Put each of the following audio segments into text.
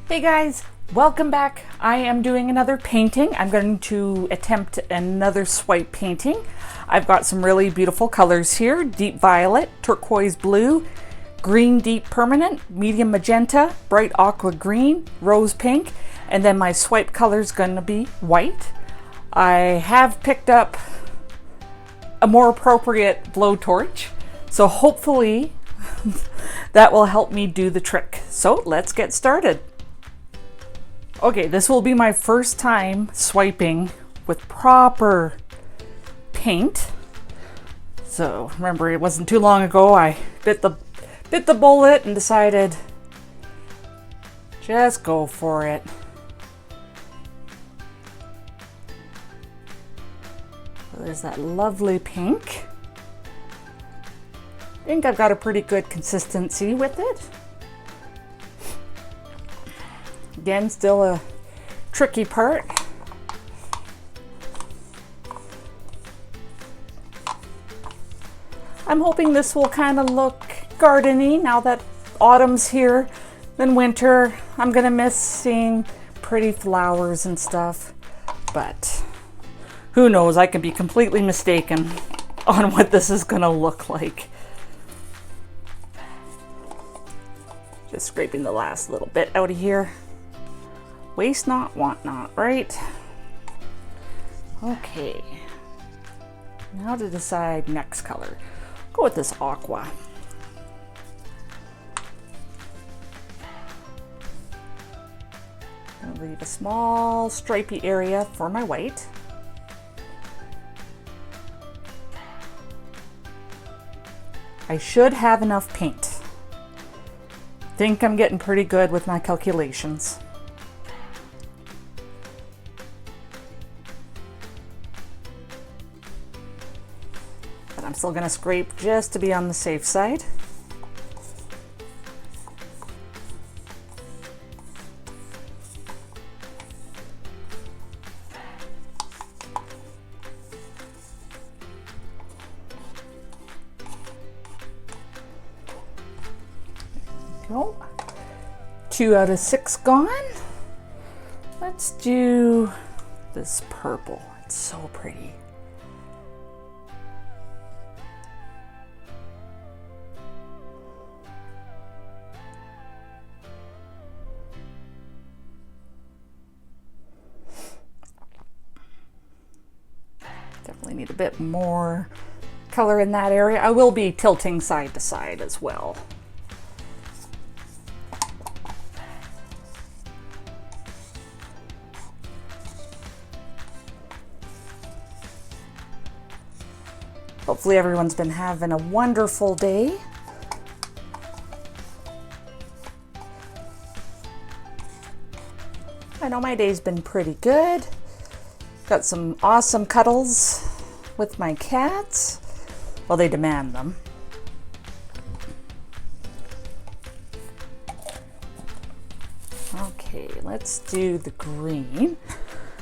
Hey guys, welcome back. I am doing another painting. I'm going to attempt another swipe painting. I've got some really beautiful colors here: deep violet, turquoise blue, green deep permanent, medium magenta, bright aqua green, rose pink, and then my swipe color is going to be white. I have picked up a more appropriate blowtorch, so hopefully that will help me do the trick. So let's get started. Okay, this will be my first time swiping with proper paint. So remember, it wasn't too long ago I bit the bullet and decided just go for it. So there's that lovely pink. I think I've got a pretty good consistency with it. Again, still a tricky part. I'm hoping this will kind of look gardeny now that autumn's here. Then winter, I'm gonna miss seeing pretty flowers and stuff. But who knows, I could be completely mistaken on what this is gonna look like. Just scraping the last little bit out of here. Waste not, want not, right? Okay. Now to decide next color. Go with this aqua. I'll leave a small stripy area for my white. I should have enough paint. Think I'm getting pretty good with my calculations. I'm still going to scrape just to be on the safe side. There we go. 2 out of 6 gone. Let's do this purple. It's so pretty. Definitely need a bit more color in that area. I will be tilting side to side as well. Hopefully everyone's been having a wonderful day. I know my day's been pretty good. Got some awesome cuddles with my cats. Well, they demand them. Okay, let's do the green.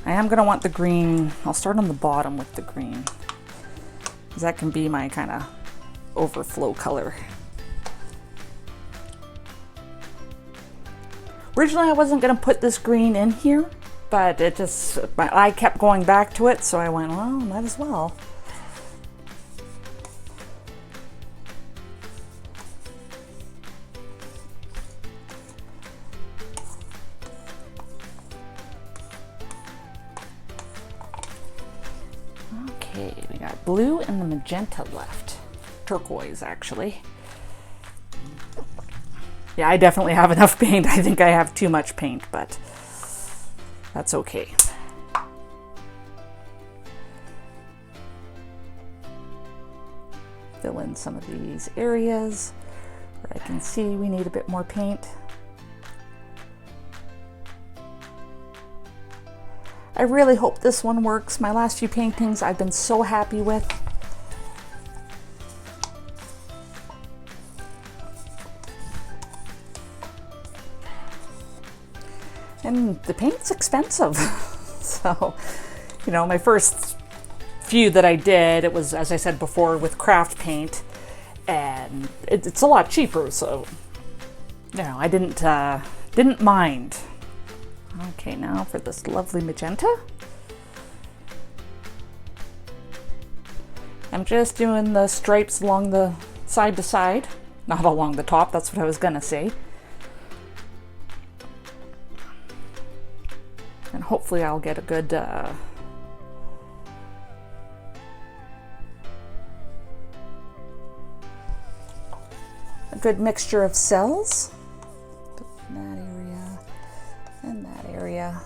I am gonna want the green. I'll start on the bottom with the green, because that can be my kind of overflow color. Originally, I wasn't gonna put this green in here, but it just, my eye kept going back to it, so I went, well, might as well. Okay, we got blue and the magenta left. Turquoise, actually. Yeah, I definitely have enough paint. I think I have too much paint, but that's okay. Fill in some of these areas where I can see we need a bit more paint. I really hope this one works. My last few paintings I've been so happy with. And the paint's expensive. So, you know, my first few that I did, it was, as I said before, with craft paint, and it's a lot cheaper, so you know, I didn't mind. Okay, now for this lovely magenta. I'm just doing the stripes along the side to side, not along the top, that's what I was gonna say. And hopefully I'll get a good mixture of cells. That area and that area.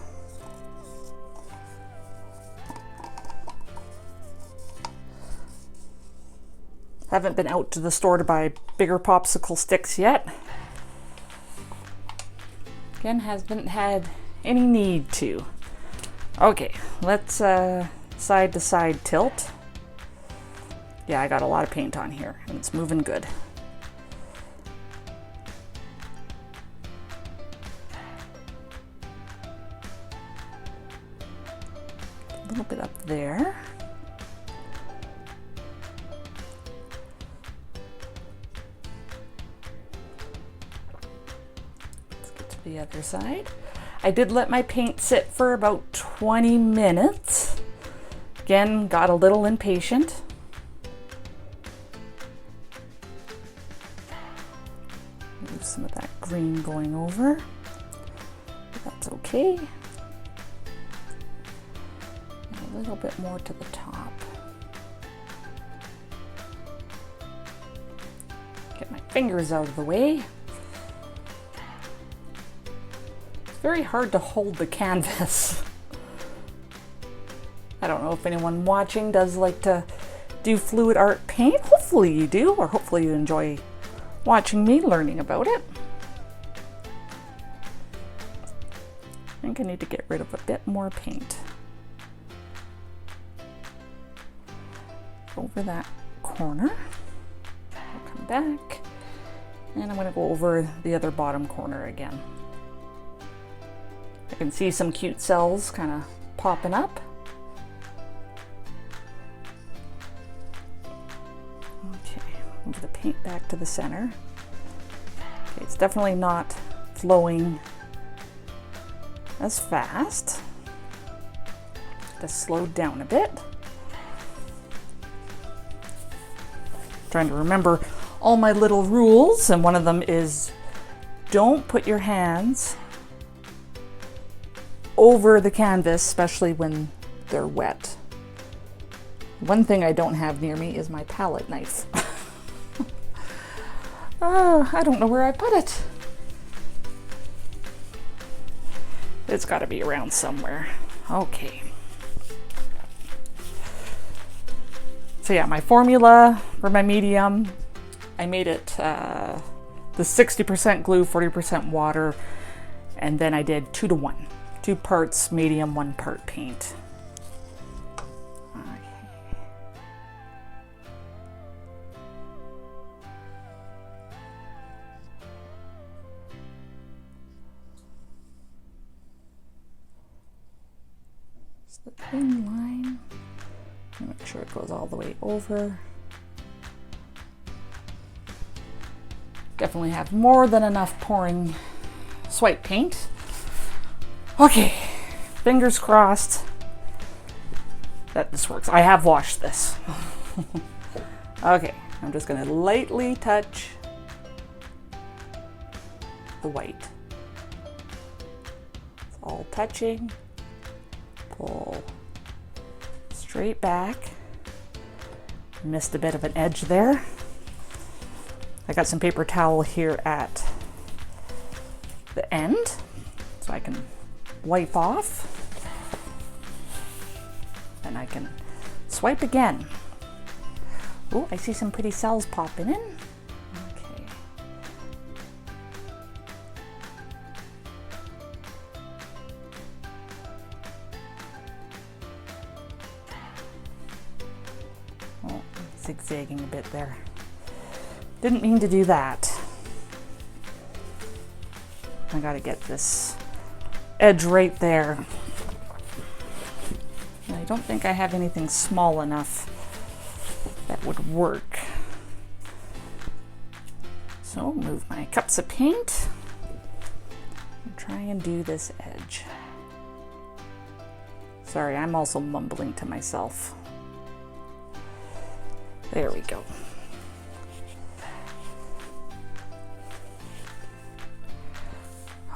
Haven't been out to the store to buy bigger popsicle sticks yet. Again, hasn't had any need to. Okay, let's side to side tilt. Yeah, I got a lot of paint on here and it's moving good. A little bit up there. The other side. I did let my paint sit for about 20 minutes. Again, got a little impatient. Leave some of that green going over. That's okay. And a little bit more to the top. Get my fingers out of the way. Very hard to hold the canvas. I don't know if anyone watching does like to do fluid art paint. Hopefully you do, or hopefully you enjoy watching me learning about it. I think I need to get rid of a bit more paint. Over that corner. I'll come back, and I'm going to go over the other bottom corner again. I can see some cute cells kind of popping up. Okay, move the paint back to the center. Okay, it's definitely not flowing as fast. Just slowed down a bit. Trying to remember all my little rules, and one of them is don't put your hands over the canvas, especially when they're wet. One thing I don't have near me is my palette knife. I don't know where I put it. It's got to be around somewhere. Okay. So yeah, my formula for my medium, I made it the 60% glue, 40% water, and then I did 2 to 1. 2 parts medium, 1 part paint. Okay. Just the thin line. Make sure it goes all the way over. Definitely have more than enough pouring swipe paint. Okay, fingers crossed that this works. I have washed this. Okay, I'm just gonna lightly touch the white. It's all touching. Pull straight back. Missed a bit of an edge there. I got some paper towel here at the end, so I can wipe off, and I can swipe again. Oh, I see some pretty cells popping in. Okay. Oh, zigzagging a bit there. Didn't mean to do that. I gotta get this edge right there. And I don't think I have anything small enough that would work. So move my cups of paint and try and do this edge. Sorry, I'm also mumbling to myself. There we go.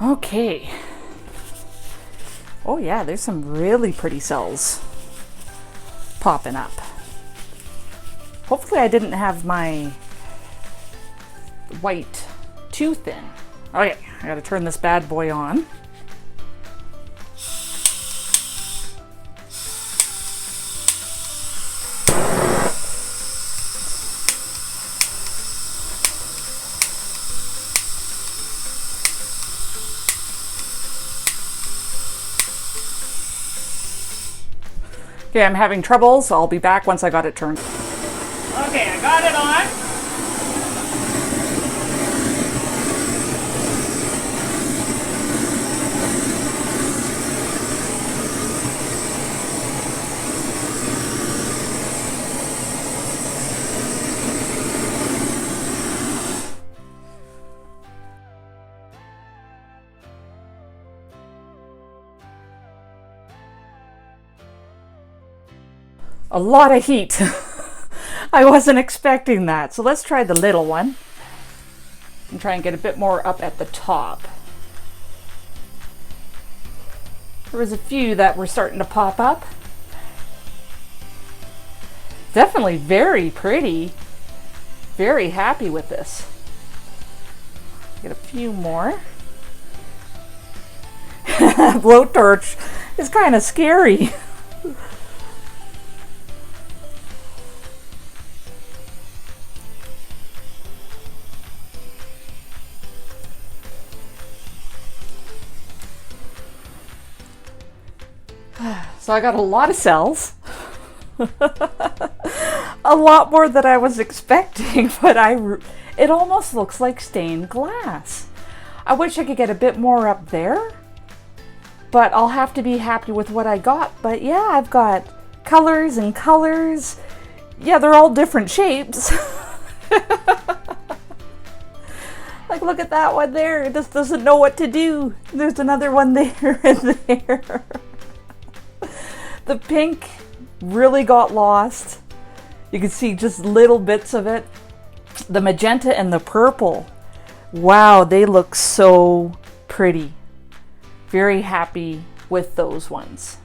Okay. Oh yeah, there's some really pretty cells popping up. Hopefully I didn't have my white too thin. Okay, I gotta turn this bad boy on. Okay, I'm having trouble, so I'll be back once I got it turned. Okay, I got it on. A lot of heat. I wasn't expecting that. So let's try the little one and try and get a bit more up at the top. There was a few that were starting to pop up. Definitely very pretty. Very happy with this. Get a few more. Blowtorch is kind of scary. So I got a lot of cells, a lot more than I was expecting, but it almost looks like stained glass. I wish I could get a bit more up there, but I'll have to be happy with what I got. But yeah, I've got colors and colors. Yeah, they're all different shapes. Like, look at that one there. It just doesn't know what to do. There's another one there and there. The pink really got lost. You can see just little bits of it. The magenta and the purple. Wow, they look so pretty. Very happy with those ones.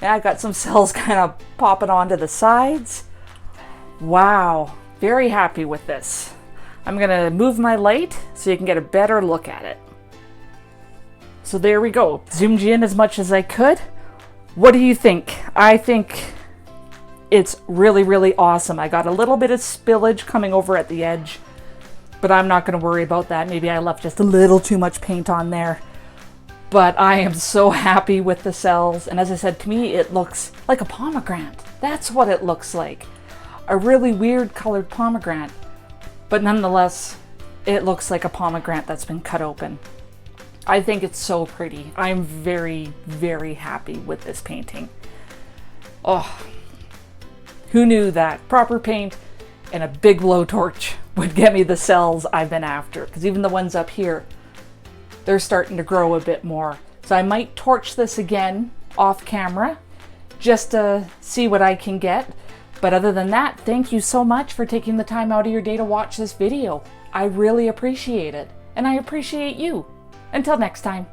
Yeah, I got some cells kind of popping onto the sides. Wow, very happy with this. I'm gonna move my light so you can get a better look at it. So there we go. Zoomed you in as much as I could. What do you think? I think it's really, really awesome. I got a little bit of spillage coming over at the edge, but I'm not going to worry about that. Maybe I left just a little too much paint on there. But I am so happy with the cells. And as I said, to me, it looks like a pomegranate. That's what it looks like. A really weird colored pomegranate. But nonetheless, it looks like a pomegranate that's been cut open. I think it's so pretty. I'm very, very happy with this painting. Oh, who knew that proper paint and a big blowtorch would get me the cells I've been after? Because even the ones up here, they're starting to grow a bit more. So I might torch this again off camera just to see what I can get. But other than that, thank you so much for taking the time out of your day to watch this video. I really appreciate it. And I appreciate you. Until next time.